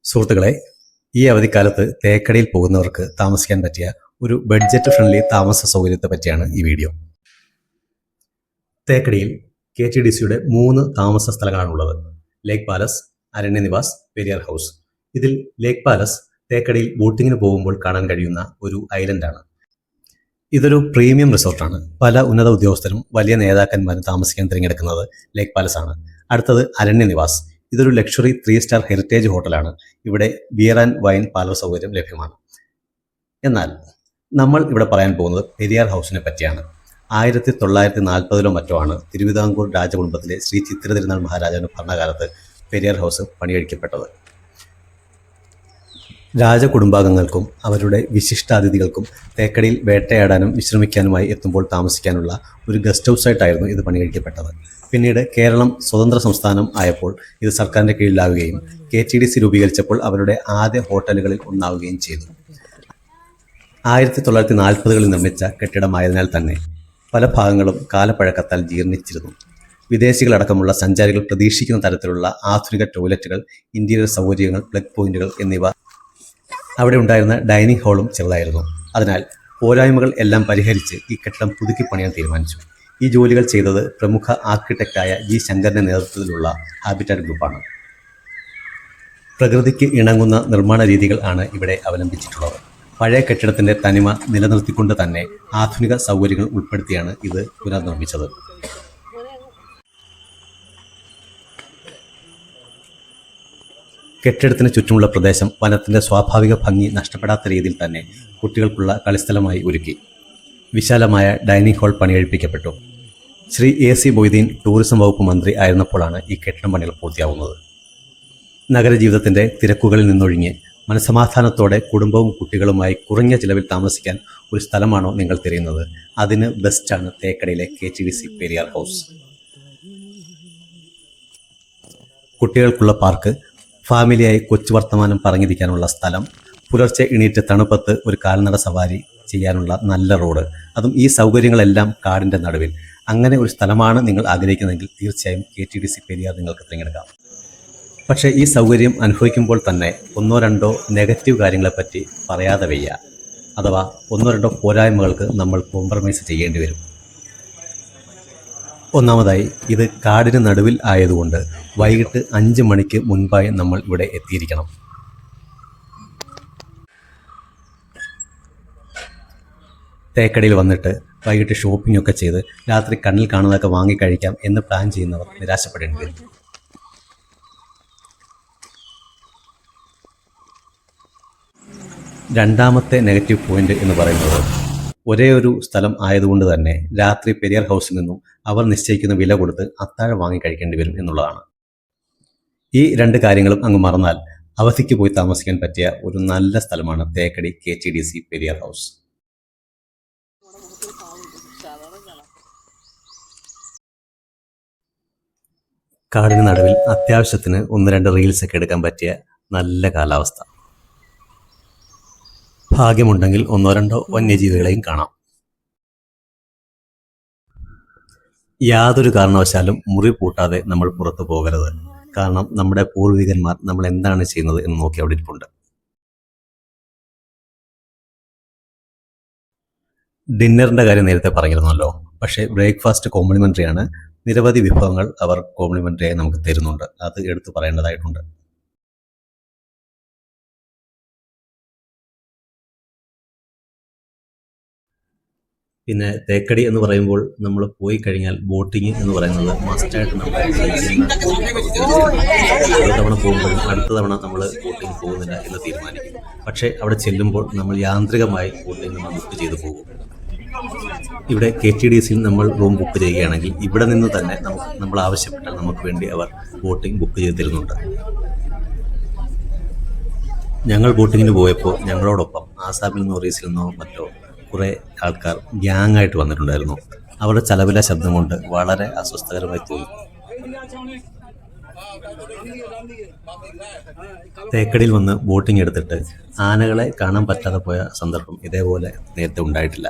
സുഹൃത്തുക്കളെ, ഈ അവധിക്കാലത്ത് തേക്കടിയിൽ പോകുന്നവർക്ക് താമസിക്കാൻ പറ്റിയ ഒരു ബഡ്ജറ്റ് ഫ്രണ്ട്ലി താമസ സൗകര്യത്തെ പറ്റിയാണ് ഈ വീഡിയോ. തേക്കടിയിൽ KTDCയുടെ 3 താമസ സ്ഥലങ്ങളാണുള്ളത്. Lake palace, Aranyanivas, Periyar house. ഇതിൽ ലേക്ക് പാലസ് തേക്കടിയിൽ ബോട്ടിങ്ങിന് പോകുമ്പോൾ കാണാൻ കഴിയുന്ന ഒരു ഐലൻഡാണ്. ഇതൊരു പ്രീമിയം റിസോർട്ടാണ്. പല ഉന്നത ഉദ്യോഗസ്ഥരും വലിയ നേതാക്കന്മാരും താമസിക്കാൻ തിരഞ്ഞെടുക്കുന്നത് ലേക്ക് പാലസ് ആണ്. അടുത്തത് അരണ്യനിവാസ്. ഇതൊരു ലക്ഷറി 3 സ്റ്റാർ ഹെറിറ്റേജ് ഹോട്ടലാണ്. ഇവിടെ ബിയർ ആൻഡ് വൈൻ പാർലർ സൗകര്യം ലഭ്യമാണ്. എന്നാൽ നമ്മൾ ഇവിടെ പറയാൻ പോകുന്നത് പെരിയാർ ഹൗസിനെ പറ്റിയാണ്. 1940-ലോ മറ്റോ ആണ് തിരുവിതാംകൂർ രാജകുടുംബത്തിലെ ശ്രീ ചിത്തിര തിരുനാൾ മഹാരാജാവിന്റെ ഭരണകാലത്ത് പെരിയാർ ഹൗസ് പണികഴിക്കപ്പെട്ടത്. രാജകുടുംബാംഗങ്ങൾക്കും അവരുടെ വിശിഷ്ടാതിഥികൾക്കും തേക്കടിയിൽ വേട്ടയാടാനും വിശ്രമിക്കാനുമായി എത്തുമ്പോൾ താമസിക്കാനുള്ള ഒരു ഗസ്റ്റ് ഹൗസായിട്ടായിരുന്നു ഇത് പണികഴിക്കപ്പെട്ടത്. പിന്നീട് കേരളം സ്വതന്ത്ര സംസ്ഥാനം ആയപ്പോൾ ഇത് സർക്കാരിൻ്റെ കീഴിലാവുകയും KTDC രൂപീകരിച്ചപ്പോൾ അവരുടെ ആദ്യ ഹോട്ടലുകളിൽ ഒന്നാവുകയും ചെയ്തു. 1940-കളിൽ നിർമ്മിച്ച കെട്ടിടമായതിനാൽ തന്നെ പല ഭാഗങ്ങളും കാലപ്പഴക്കത്താൽ ജീർണിച്ചിരുന്നു. വിദേശികളടക്കമുള്ള സഞ്ചാരികൾ പ്രതീക്ഷിക്കുന്ന തരത്തിലുള്ള ആധുനിക ടോയ്ലറ്റുകൾ, ഇന്റീരിയർ സൗകര്യങ്ങൾ, പ്ലഗ് പോയിന്റുകൾ എന്നിവ അവിടെ ഉണ്ടായിരുന്ന ഡൈനിങ് ഹാളും ചെറുതായിരുന്നു. അതിനാൽ പോരായ്മകൾ എല്ലാം പരിഹരിച്ച് ഈ കെട്ടിടം പുതുക്കി പണിയാൻ തീരുമാനിച്ചു. ഈ ജോലികൾ ചെയ്തത് പ്രമുഖ ആർക്കിടെക്റ്റായ G. ശങ്കറിന്റെ നേതൃത്വത്തിലുള്ള ഹാബിറ്റാറ്റ് ഗ്രൂപ്പാണ്. പ്രകൃതിക്ക് ഇണങ്ങുന്ന നിർമ്മാണ രീതികൾ ആണ് ഇവിടെ അവലംബിച്ചിട്ടുള്ളത്. പഴയ കെട്ടിടത്തിന്റെ തനിമ നിലനിർത്തിക്കൊണ്ട് തന്നെ ആധുനിക സൗകര്യങ്ങൾ ഉൾപ്പെടുത്തിയാണ് ഇത് പുനർനിർമ്മിച്ചത്. കെട്ടിടത്തിന് ചുറ്റുമുള്ള പ്രദേശം വനത്തിന്റെ സ്വാഭാവിക ഭംഗി നഷ്ടപ്പെടാത്ത രീതിയിൽ തന്നെ കുട്ടികൾക്കുള്ള കളിസ്ഥലമായി ഒരുക്കി. വിശാലമായ ഡൈനിങ് ഹാൾ പണികഴിപ്പിക്കപ്പെട്ടു. ശ്രീ AC മൊയ്തീൻ ടൂറിസം വകുപ്പ് മന്ത്രി ആയിരുന്നപ്പോഴാണ് ഈ കെട്ടിടം പണികൾ പൂർത്തിയാവുന്നത്. നഗരജീവിതത്തിന്റെ തിരക്കുകളിൽ നിന്നൊഴിഞ്ഞ് മനസമാധാനത്തോടെ കുടുംബവും കുട്ടികളുമായി കുറഞ്ഞ ചിലവിൽ താമസിക്കാൻ ഒരു സ്ഥലമാണോ നിങ്ങൾ തിരയുന്നത്? അതിന് ബെസ്റ്റാണ് തേക്കടിയിലെ KTDC പെരിയാർ ഹൗസ്. കുട്ടികൾക്കുള്ള പാർക്ക്, ഫാമിലിയായി കൊച്ചു വർത്തമാനം പറഞ്ഞിരിക്കാനുള്ള സ്ഥലം, പുലർച്ചെ എണീറ്റ് തണുപ്പത്ത് ഒരു കാൽനട സവാരി ചെയ്യാനുള്ള നല്ല റോഡ്, അതും ഈ സൗകര്യങ്ങളെല്ലാം കാടിൻ്റെ നടുവിൽ. അങ്ങനെ ഒരു സ്ഥലമാണ് നിങ്ങൾ ആഗ്രഹിക്കുന്നതെങ്കിൽ തീർച്ചയായും KTDC പെരിയാർ നിങ്ങൾക്ക് തിരഞ്ഞെടുക്കാം. പക്ഷേ ഈ സൗകര്യം അനുഭവിക്കുമ്പോൾ തന്നെ 1-2 നെഗറ്റീവ് കാര്യങ്ങളെപ്പറ്റി പറയാതെ വയ്യ. അഥവാ 1-2 പോരായ്മകൾക്ക് നമ്മൾ കോംപ്രമൈസ് ചെയ്യേണ്ടി വരും. ഒന്നാമതായി, ഇത് കാടിന് നടുവിൽ ആയതുകൊണ്ട് വൈകിട്ട് 5 മണിക്ക് മുൻപായി നമ്മൾ ഇവിടെ എത്തിയിരിക്കണം. തേക്കടിയിൽ വന്നിട്ട് വൈകിട്ട് ഷോപ്പിംഗ് ഒക്കെ ചെയ്ത് രാത്രി കണ്ണിൽ കാണുന്നതൊക്കെ വാങ്ങിക്കഴിക്കാം എന്ന് പ്ലാൻ ചെയ്യുന്നവർ നിരാശപ്പെടേണ്ടി വരും. രണ്ടാമത്തെ നെഗറ്റീവ് പോയിന്റ് എന്ന് പറയുന്നത്, ഒരേ ഒരു സ്ഥലം ആയതുകൊണ്ട് തന്നെ രാത്രി പെരിയാർ ഹൗസിൽ നിന്നും അവർ നിശ്ചയിക്കുന്ന വില കൊടുത്ത് അത്താഴം വാങ്ങിക്കഴിക്കേണ്ടി വരും എന്നുള്ളതാണ്. ഈ 2 കാര്യങ്ങളും അങ്ങ് മറന്നാൽ അവധിക്ക് പോയി താമസിക്കാൻ പറ്റിയ ഒരു നല്ല സ്ഥലമാണ് തേക്കടി KTDC പെരിയാർ ഹൗസ്. കാടിന് നടുവിൽ അത്യാവശ്യത്തിന് 1-2 റീൽസൊക്കെ എടുക്കാൻ പറ്റിയ നല്ല കാലാവസ്ഥ. ഭാഗ്യമുണ്ടെങ്കിൽ 1-2 വന്യജീവികളെയും കാണാം. യാതൊരു കാരണവശാലും മുറി പൂട്ടാതെ നമ്മൾ പുറത്തു പോകരുത്. കാരണം നമ്മുടെ പൂർവികന്മാർ നമ്മൾ എന്താണ് ചെയ്യുന്നത് എന്ന് നോക്കി അവിടെ ഇരിപ്പുണ്ട്. ഡിന്നറിൻ്റെ കാര്യം നേരത്തെ പറഞ്ഞിരുന്നല്ലോ. പക്ഷേ ബ്രേക്ക്ഫാസ്റ്റ് കോംപ്ലിമെൻ്ററി ആണ്. നിരവധി വിഭവങ്ങൾ അവർ കോംപ്ലിമെൻ്ററിയായി നമുക്ക് തരുന്നുണ്ട്. അത് എടുത്തു പറയേണ്ടതായിട്ടുണ്ട്. പിന്നെ തേക്കടി എന്ന് പറയുമ്പോൾ നമ്മൾ പോയി കഴിഞ്ഞാൽ ബോട്ടിങ് എന്ന് പറയുന്നത് മസ്റ്റായിട്ട് നമ്മൾ ഒരു തവണ പോകുമ്പോഴും അടുത്ത തവണ നമ്മൾ ബോട്ടിങ് പോകുന്നില്ല എന്ന് തീരുമാനിക്കും. പക്ഷേ അവിടെ ചെല്ലുമ്പോൾ നമ്മൾ യാന്ത്രികമായി ബോട്ടിങ് നമ്മൾ ബുക്ക് ചെയ്ത് പോകും. ഇവിടെ KTDCയിൽ നമ്മൾ റൂം ബുക്ക് ചെയ്യുകയാണെങ്കിൽ ഇവിടെ നിന്ന് തന്നെ നമ്മൾ ആവശ്യപ്പെട്ടാൽ നമുക്ക് വേണ്ടി അവർ ബോട്ടിംഗ് ബുക്ക് ചെയ്ത് തരുന്നുണ്ട്. ഞങ്ങൾ ബോട്ടിങ്ങിന് പോയപ്പോൾ ഞങ്ങളോടൊപ്പം ആസാമിൽ നിന്നോ റീസിൽ നിന്നോ മറ്റോ കുറേ ആൾക്കാർ ഗ്യാങ് ആയിട്ട് വന്നിട്ടുണ്ടായിരുന്നു. അവരുടെ ചലവില ശബ്ദം കൊണ്ട് വളരെ അസ്വസ്ഥകരമായി തോന്നി. തേക്കടിയിൽ വന്ന് ബോട്ടിംഗ് എടുത്തിട്ട് ആനകളെ കാണാൻ പറ്റാതെ പോയ സന്ദർഭം ഇതേപോലെ നേരത്തെ ഉണ്ടായിട്ടില്ല.